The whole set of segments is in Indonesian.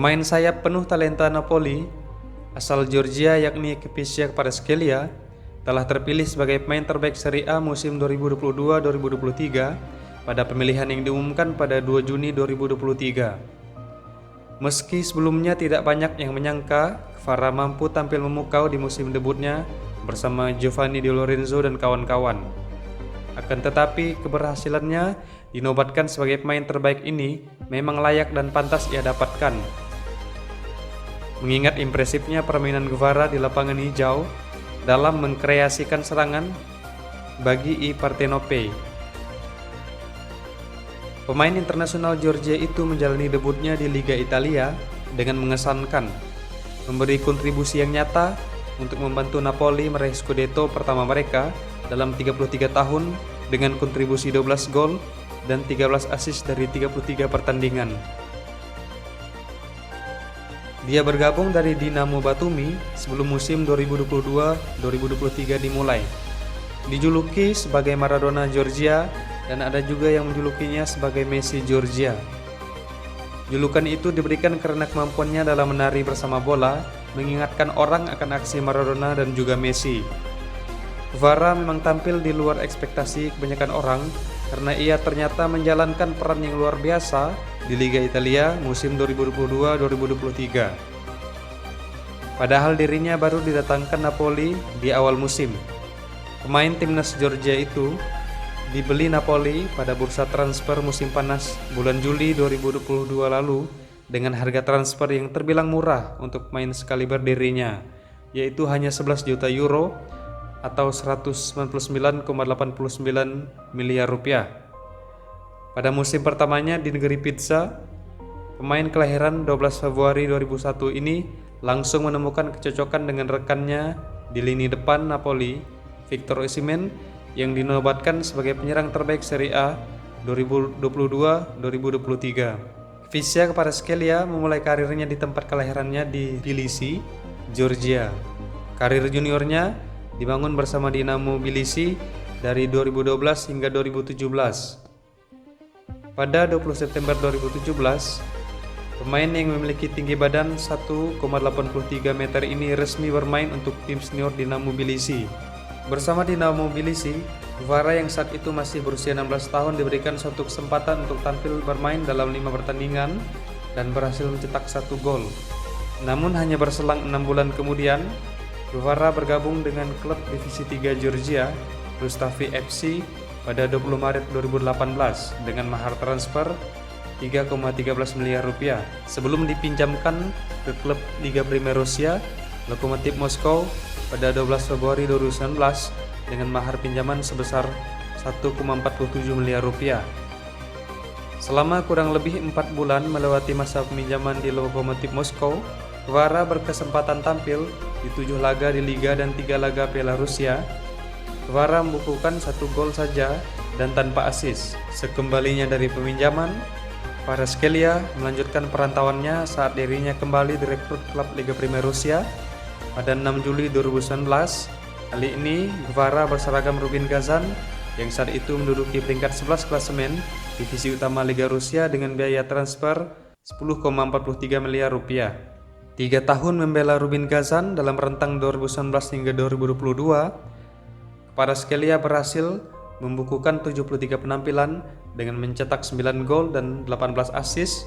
Pemain sayap penuh talenta Napoli asal Georgia yakni Khvicha Kvaratskhelia telah terpilih sebagai pemain terbaik Serie A musim 2022-2023 pada pemilihan yang diumumkan pada 2 Juni 2023. Meski sebelumnya tidak banyak yang menyangka Kvara mampu tampil memukau di musim debutnya bersama Giovanni Di Lorenzo dan kawan-kawan. Akan tetapi keberhasilannya dinobatkan sebagai pemain terbaik ini memang layak dan pantas ia dapatkan. Mengingat impresifnya permainan Kvara di lapangan hijau dalam mengkreasikan serangan bagi I Partenope. Pemain internasional Georgia itu menjalani debutnya di Liga Italia dengan mengesankan, memberi kontribusi yang nyata untuk membantu Napoli meraih Scudetto pertama mereka dalam 33 tahun dengan kontribusi 12 gol dan 13 assist dari 33 pertandingan. Dia bergabung dari Dinamo Batumi sebelum musim 2022-2023 dimulai. Dijuluki sebagai Maradona Georgia dan ada juga yang menjulukinya sebagai Messi Georgia. Julukan itu diberikan karena kemampuannya dalam menari bersama bola mengingatkan orang akan aksi Maradona dan juga Messi. Kvara memang tampil di luar ekspektasi kebanyakan orang karena ia ternyata menjalankan peran yang luar biasa di Liga Italia musim 2022-2023. Padahal dirinya baru didatangkan Napoli di awal musim. Pemain timnas Georgia itu dibeli Napoli pada bursa transfer musim panas bulan Juli 2022 lalu dengan harga transfer yang terbilang murah untuk pemain sekaliber dirinya, yaitu hanya 11 juta euro atau 199,89 miliar rupiah. Pada musim pertamanya di negeri pizza, pemain kelahiran 12 Februari 2001 ini langsung menemukan kecocokan dengan rekannya di lini depan Napoli, Victor Osimhen, yang dinobatkan sebagai penyerang terbaik Serie A 2022-2023. Khvicha Kvaratskhelia memulai karirnya di tempat kelahirannya di Tbilisi, Georgia. Karir juniornya dibangun bersama Dinamo Tbilisi dari 2012 hingga 2017. Pada 20 September 2017, pemain yang memiliki tinggi badan 1,83 meter ini resmi bermain untuk tim senior Dinamo Tbilisi. Bersama Dinamo Tbilisi, Kvara yang saat itu masih berusia 16 tahun diberikan suatu kesempatan untuk tampil bermain dalam 5 pertandingan dan berhasil mencetak 1 gol. Namun hanya berselang 6 bulan kemudian, Kvara bergabung dengan klub divisi 3 Georgia, Rustavi FC pada 20 Maret 2018 dengan mahar transfer 3,13 miliar rupiah sebelum dipinjamkan ke klub Liga Primer Rusia, Lokomotiv Moskow pada 12 Februari 2019 dengan mahar pinjaman sebesar 1,47 miliar rupiah. Selama kurang lebih 4 bulan melewati masa peminjaman di Lokomotiv Moskow, Kvara berkesempatan tampil di 7 laga di Liga dan 3 laga Piala Rusia. Kvara membukukan 1 gol saja dan tanpa assist. Sekembalinya dari peminjaman, Kvaratskhelia melanjutkan perantauannya saat dirinya kembali direkrut klub Liga Primer Rusia pada 6 Juli 2019. Kali ini Kvara berseragam Rubin Kazan yang saat itu menduduki peringkat 11 klasemen divisi utama Liga Rusia dengan biaya transfer 10,43 miliar rupiah. 3 tahun membela Rubin Kazan dalam rentang 2019 hingga 2022, Kvaratskhelia berhasil membukukan 73 penampilan dengan mencetak 9 gol dan 18 assist.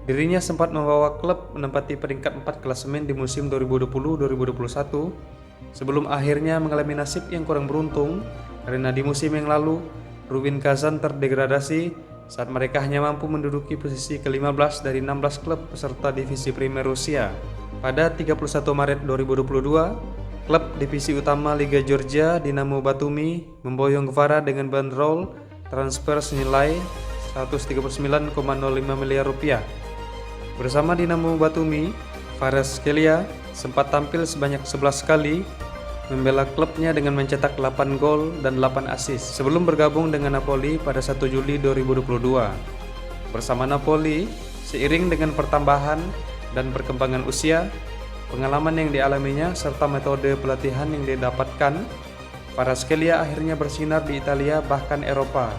Dirinya sempat membawa klub menempati peringkat 4 klasemen di musim 2020-2021 sebelum akhirnya mengalami nasib yang kurang beruntung karena di musim yang lalu Rubin Kazan terdegradasi saat mereka hanya mampu menduduki posisi ke-15 dari 16 klub peserta divisi Primer Rusia. Pada 31 Maret 2022, klub divisi utama Liga Georgia Dinamo Batumi memboyong Kvara dengan bandrol transfer senilai 139,05 miliar rupiah. Bersama Dinamo Batumi, Kvaratskhelia sempat tampil sebanyak 11 kali membela klubnya dengan mencetak 8 gol dan 8 assist sebelum bergabung dengan Napoli pada 1 Juli 2022. Bersama Napoli, seiring dengan pertambahan dan perkembangan usia, pengalaman yang dialaminya serta metode pelatihan yang didapatkan, Kvaratskhelia akhirnya bersinar di Italia bahkan Eropa.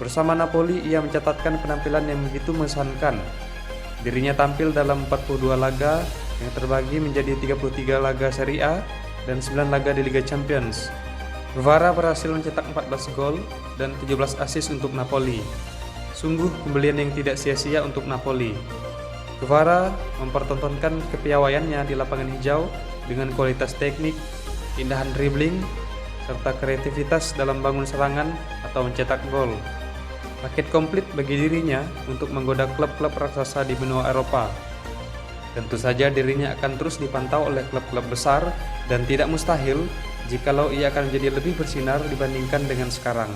Bersama Napoli ia mencatatkan penampilan yang begitu mengesankan. Dirinya tampil dalam 42 laga yang terbagi menjadi 33 laga Serie A dan 9 laga di Liga Champions. Guevara berhasil mencetak 14 gol dan 17 assist untuk Napoli. Sungguh pembelian yang tidak sia-sia untuk Napoli. Guevara mempertontonkan kepiawaiannya di lapangan hijau dengan kualitas teknik, keindahan dribbling, serta kreativitas dalam bangun serangan atau mencetak gol. Paket komplit bagi dirinya untuk menggoda klub-klub raksasa di benua Eropa. Tentu saja dirinya akan terus dipantau oleh klub-klub besar dan tidak mustahil jikalau ia akan menjadi lebih bersinar dibandingkan dengan sekarang.